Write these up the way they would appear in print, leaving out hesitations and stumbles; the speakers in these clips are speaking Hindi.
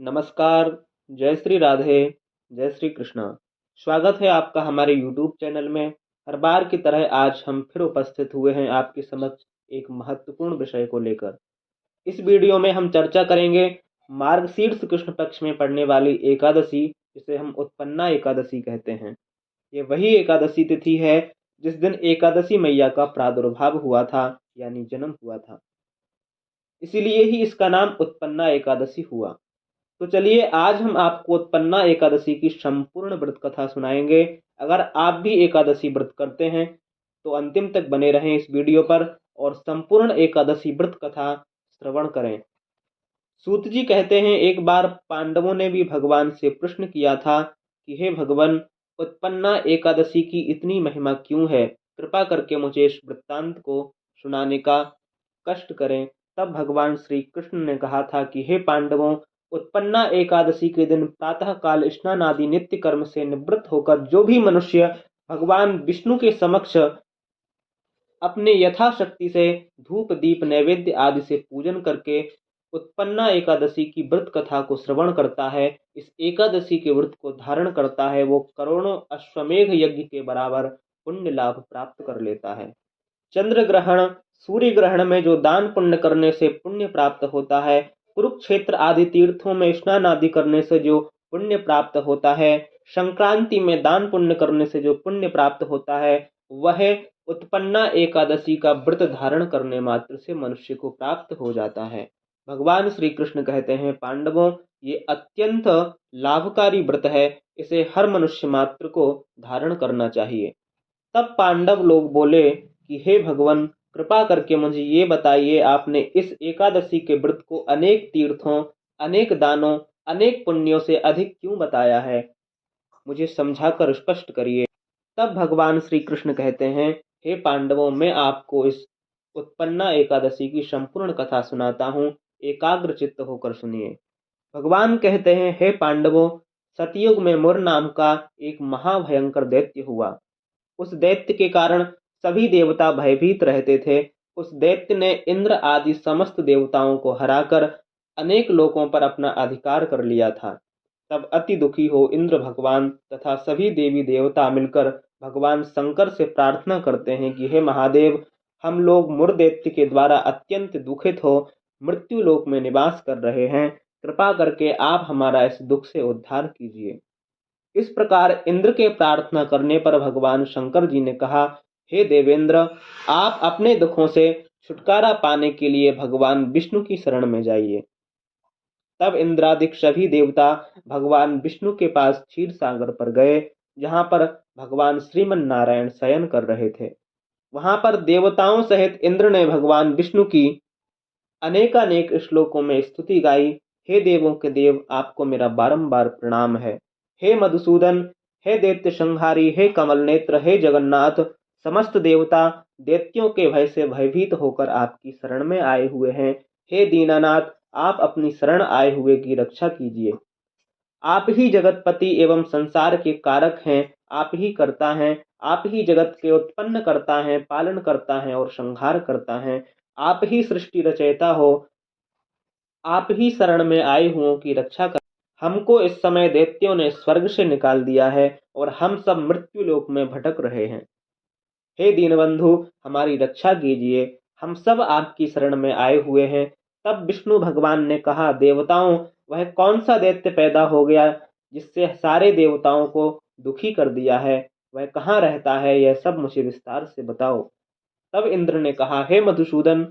नमस्कार, जय श्री राधे, जय श्री कृष्णा। स्वागत है आपका हमारे यूट्यूब चैनल में। हर बार की तरह आज हम फिर उपस्थित हुए हैं आपके समक्ष एक महत्वपूर्ण विषय को लेकर। इस वीडियो में हम चर्चा करेंगे मार्गशीर्ष कृष्ण पक्ष में पड़ने वाली एकादशी, जिसे हम उत्पन्ना एकादशी कहते हैं। ये वही एकादशी तिथि है जिस दिन एकादशी मैया का प्रादुर्भाव हुआ था, यानी जन्म हुआ था। इसीलिए ही इसका नाम उत्पन्ना एकादशी हुआ। तो चलिए आज हम आपको उत्पन्ना एकादशी की संपूर्ण व्रत कथा सुनाएंगे। अगर आप भी एकादशी व्रत करते हैं तो अंतिम तक बने रहें इस वीडियो पर और संपूर्ण एकादशी व्रत कथा श्रवण करें। सूत जी कहते हैं, एक बार पांडवों ने भी भगवान से प्रश्न किया था कि हे भगवान, उत्पन्ना एकादशी की इतनी महिमा क्यों है? कृपा करके मुझे इस वृत्तांत को सुनाने का कष्ट करें। तब भगवान श्री कृष्ण ने कहा था कि हे पांडवों, उत्पन्ना एकादशी के दिन प्रातः काल स्नान आदि नित्य कर्म से निवृत्त होकर जो भी मनुष्य भगवान विष्णु के समक्ष अपने यथाशक्ति से धूप दीप नैवेद्य आदि से पूजन करके उत्पन्ना एकादशी की व्रत कथा को श्रवण करता है, इस एकादशी के व्रत को धारण करता है, वो करोड़ों अश्वमेघ यज्ञ के बराबर पुण्य लाभ प्राप्त कर लेता है। चंद्र ग्रहण, सूर्य ग्रहण में जो दान पुण्य करने से पुण्य प्राप्त होता है, कुरुक्षेत्र आदि तीर्थों में स्नान आदि करने से जो पुण्य प्राप्त होता है, संक्रांति में दान पुण्य करने से जो पुण्य प्राप्त होता है, वह उत्पन्ना एकादशी का व्रत धारण करने मात्र से मनुष्य को प्राप्त हो जाता है। भगवान श्री कृष्ण कहते हैं, पांडवों, ये अत्यंत लाभकारी व्रत है, इसे हर मनुष्य मात्र को धारण करना चाहिए। तब पांडव लोग बोले कि हे भगवान, कृपा करके मुझे ये बताइए, आपने इस एकादशी के व्रत को अनेक तीर्थों, अनेक दानों, अनेक पुण्यों से अधिक क्यों बताया है? मुझे समझाकर स्पष्ट करिए। तब भगवान श्री कृष्ण कहते हैं, हे पांडवों, मैं आपको इस उत्पन्ना एकादशी की संपूर्ण कथा सुनाता हूँ, एकाग्र चित्त होकर सुनिए। भगवान कहते हैं, हे पांडवों, सतयुग में मुर नाम का एक महाभयंकर दैत्य हुआ। उस दैत्य के कारण सभी देवता भयभीत रहते थे। उस दैत्य ने इंद्र आदि समस्त देवताओं को हराकर अनेक लोकों पर अपना अधिकार कर लिया था। तब अति दुखी हो इंद्र भगवान तथा सभी देवी देवता मिलकर भगवान शंकर से प्रार्थना करते हैं कि हे महादेव, हम लोग मुर दैत्य के द्वारा अत्यंत दुखित हो मृत्यु लोक में निवास कर रहे हैं। कृपा करके आप हमारा इस दुख से उद्धार कीजिए। इस प्रकार इंद्र के प्रार्थना करने पर भगवान शंकर जी ने कहा, हे देवेंद्र, आप अपने दुखों से छुटकारा पाने के लिए भगवान विष्णु की शरण में जाइए। तब इंद्रादिक सभी देवता भगवान विष्णु के पास क्षीर सागर पर गए, जहां पर भगवान श्रीमन नारायण शयन कर रहे थे। वहां पर देवताओं सहित इंद्र ने भगवान विष्णु की अनेकानेक श्लोकों में स्तुति गाई। हे देवों के देव, आपको मेरा बारंबार प्रणाम है। हे मधुसूदन, हे दैत्य संहारी, हे कमल नेत्र, हे जगन्नाथ, समस्त देवता दैत्यों के भय से भयभीत होकर आपकी शरण में आए हुए हैं। हे दीनानाथ, आप अपनी शरण आए हुए की रक्षा कीजिए। आप ही जगतपति एवं संसार के कारक हैं, आप ही करता हैं, आप ही जगत के उत्पन्न करता हैं, पालन करता है और संहार करता है। आप ही सृष्टि रचयिता हो, आप ही शरण में आए हुओं की रक्षा कर। हमको इस समय दैत्यों ने स्वर्ग से निकाल दिया है और हम सब मृत्यु लोक में भटक रहे हैं। हे दीनबंधु, हमारी रक्षा कीजिए, हम सब आपकी शरण में आए हुए हैं। तब विष्णु भगवान ने कहा, देवताओं, वह कौन सा दैत्य पैदा हो गया जिससे सारे देवताओं को दुखी कर दिया है? वह कहाँ रहता है? यह सब मुझे विस्तार से बताओ। तब इंद्र ने कहा, हे मधुसूदन,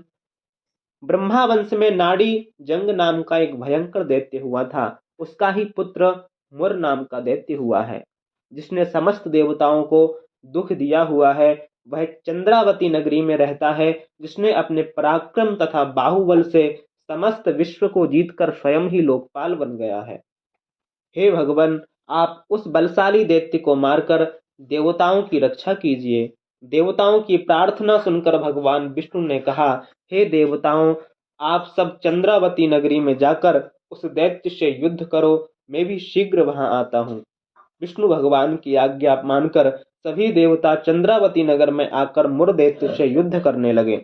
ब्रह्मा वंश में नाड़ी जंग नाम का एक भयंकर दैत्य हुआ था। उसका ही पुत्र मुर नाम का दैत्य हुआ है, जिसने समस्त देवताओं को दुख दिया हुआ है। वह चंद्रावती नगरी में रहता है, जिसने अपने पराक्रम तथा बाहुबल से समस्त विश्व को जीतकर स्वयं ही लोकपाल बन गया है। हे भगवान, आप उस बलशाली दैत्य को मारकर देवताओं की रक्षा कीजिए। देवताओं की प्रार्थना सुनकर भगवान विष्णु ने कहा, हे देवताओं, आप सब चंद्रावती नगरी में जाकर उस दैत्य से युद्ध करो, मैं भी शीघ्र वहां आता हूँ। विष्णु भगवान की आज्ञा मानकर सभी देवता चंद्रावती नगर में आकर मुर दैत्य से युद्ध करने लगे।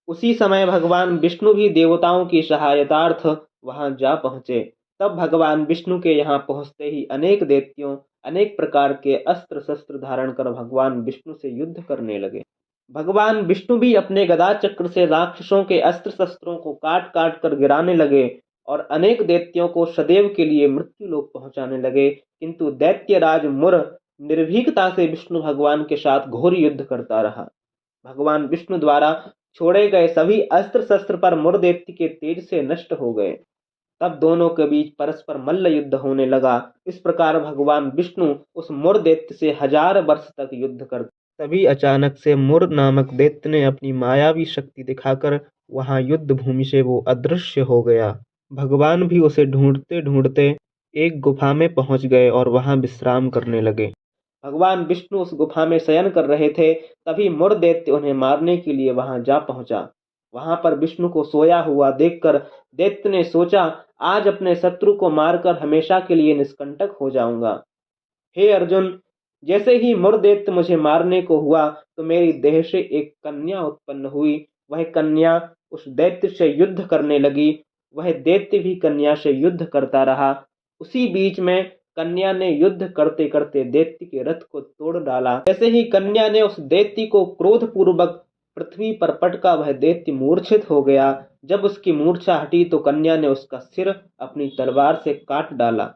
उसी समय भगवान विष्णु भी देवताओं की सहायतार्थ वहां जा पहुंचे। तब भगवान विष्णु के यहाँ पहुंचते ही अनेक दैत्यों अनेक प्रकार के अस्त्र शस्त्र धारण कर भगवान विष्णु से युद्ध करने लगे। भगवान विष्णु भी अपने गदा चक्र से राक्षसों के अस्त्र शस्त्रों को काट काट कर गिराने लगे और अनेक दैत्यों को सदैव के लिए मृत्यु लोक पहुंचाने लगे। किंतु दैत्यराज मुर निर्भीकता से विष्णु भगवान के साथ घोर युद्ध करता रहा। भगवान विष्णु द्वारा छोड़े गए सभी अस्त्र शस्त्र पर मुर दैत्य के तेज से नष्ट हो गए। तब दोनों के बीच परस्पर मल्ल युद्ध होने लगा। इस प्रकार भगवान विष्णु उस मुर दैत्य से 1000 वर्ष तक युद्ध करते। तभी अचानक से मुर नामक दैत्य ने अपनी मायावी शक्ति दिखाकर वहां युद्ध भूमि से वो अदृश्य हो गया। भगवान भी उसे ढूंढते ढूंढते एक गुफा में पहुंच गए और वहां विश्राम करने लगे। भगवान विष्णु उस गुफा में शयन कर रहे थे, तभी मुर दैत्य उन्हें मारने के लिए वहां जा पहुंचा। वहां पर विष्णु को सोया हुआ देखकर दैत्य ने सोचा, आज अपने शत्रु को मारकर हमेशा के लिए निष्कंटक हो जाऊंगा। हे अर्जुन, जैसे ही मुर दैत्य मुझे मारने को हुआ तो मेरी देह से एक कन्या उत्पन्न हुई। वह कन्या उस दैत्य से युद्ध करने लगी। वह दैत्य भी कन्या से युद्ध करता रहा। उसी बीच में कन्या ने युद्ध करते करते दैत्य के रथ को तोड़ डाला। जैसे ही कन्या ने उस दैत्य को क्रोधपूर्वक पृथ्वी पर पटका, वह दैत्य मूर्छित हो गया। जब उसकी मूर्छा हटी तो कन्या ने उसका सिर अपनी तलवार से काट डाला।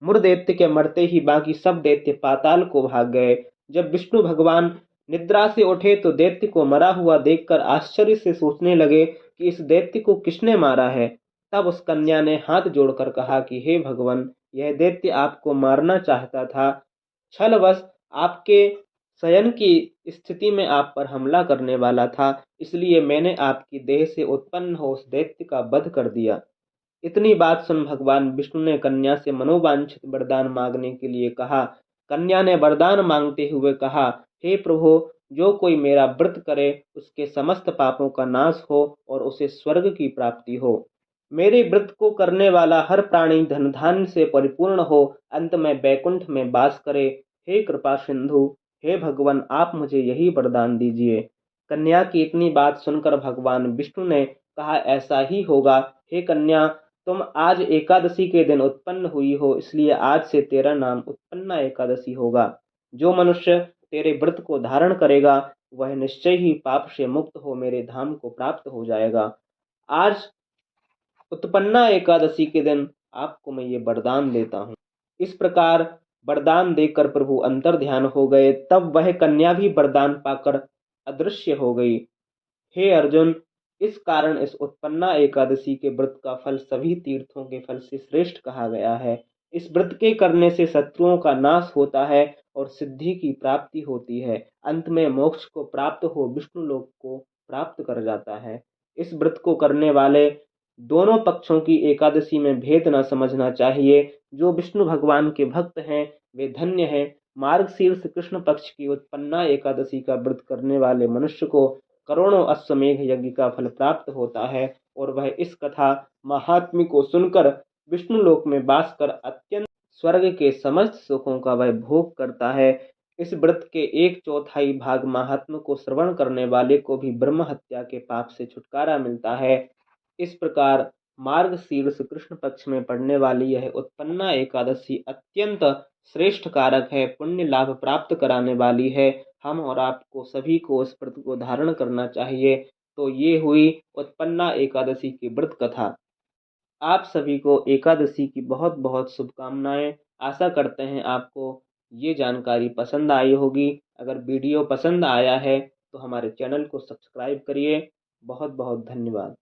मुर दैत्य के मरते ही बाकी सब दैत्य पाताल को भाग गए। जब विष्णु भगवान निद्रा से उठे तो दैत्य को मरा हुआ देखकर आश्चर्य से सोचने लगे कि इस दैत्य को किसने मारा है। तब उस कन्या ने हाथ जोड़कर कहा कि हे भगवान, यह दैत्य आपको मारना चाहता था। छलवश आपके शयन की स्थिति में आप पर हमला करने वाला था, इसलिए मैंने आपकी देह से उत्पन्न हो उस दैत्य का वध कर दिया। इतनी बात सुन भगवान विष्णु ने कन्या से मनोवांछित वरदान मांगने के लिए कहा। कन्या ने वरदान मांगते हुए कहा, हे प्रभु, जो कोई मेरा व्रत करे उसके समस्त पापों का नाश हो और उसे स्वर्ग की प्राप्ति हो। मेरे व्रत को करने वाला हर प्राणी धन धान्य से परिपूर्ण हो, अंत में बैकुंठ में वास करे। हे कृपा सिंधु, हे भगवान, आप मुझे यही वरदान दीजिए। कन्या की इतनी बात सुनकर भगवान विष्णु ने कहा, ऐसा ही होगा। हे कन्या, तुम आज एकादशी के दिन उत्पन्न हुई हो, इसलिए आज से तेरा नाम उत्पन्ना एकादशी होगा। जो मनुष्य तेरे व्रत को धारण करेगा वह निश्चय ही पाप से मुक्त हो मेरे धाम को प्राप्त हो जाएगा। आज उत्पन्ना एकादशी के दिन आपको मैं ये वरदान देता हूँ। इस प्रकार वरदान देकर प्रभु अंतर्ध्यान हो गए। तब वह कन्या भी वरदान पाकर अदृश्य हो गई। हे अर्जुन, इस कारण इस उत्पन्ना एकादशी के व्रत का फल सभी तीर्थों के फल से श्रेष्ठ कहा गया है। इस व्रत के करने से शत्रुओं का नाश होता है और सिद्धि की प्राप्ति होती है। अंत में मोक्ष को प्राप्त हो विष्णु लोक को प्राप्त कर जाता है। इस व्रत को करने वाले दोनों पक्षों की एकादशी में भेद न समझना चाहिए। जो विष्णु भगवान के भक्त हैं वे धन्य हैं। मार्गशीर्ष कृष्ण पक्ष की उत्पन्ना एकादशी का व्रत करने वाले मनुष्य को करोड़ों अश्वमेघ यज्ञ का फल प्राप्त होता है और वह इस कथा महात्म्य को सुनकर विष्णु लोक में वास कर अत्यंत स्वर्ग के समस्त सुखों का वह भोग करता है। इस व्रत के 1/4 भाग महात्म्य को श्रवण करने वाले को भी ब्रह्म हत्या के पाप से छुटकारा मिलता है। इस प्रकार मार्गशीर्ष कृष्ण पक्ष में पड़ने वाली यह उत्पन्ना एकादशी अत्यंत श्रेष्ठ कारक है, पुण्य लाभ प्राप्त कराने वाली है। हम और आपको सभी को इस व्रत को धारण करना चाहिए। तो ये हुई उत्पन्ना एकादशी की व्रत कथा। आप सभी को एकादशी की बहुत बहुत शुभकामनाएं। आशा करते हैं आपको ये जानकारी पसंद आई होगी। अगर वीडियो पसंद आया है तो हमारे चैनल को सब्सक्राइब करिए। बहुत बहुत धन्यवाद।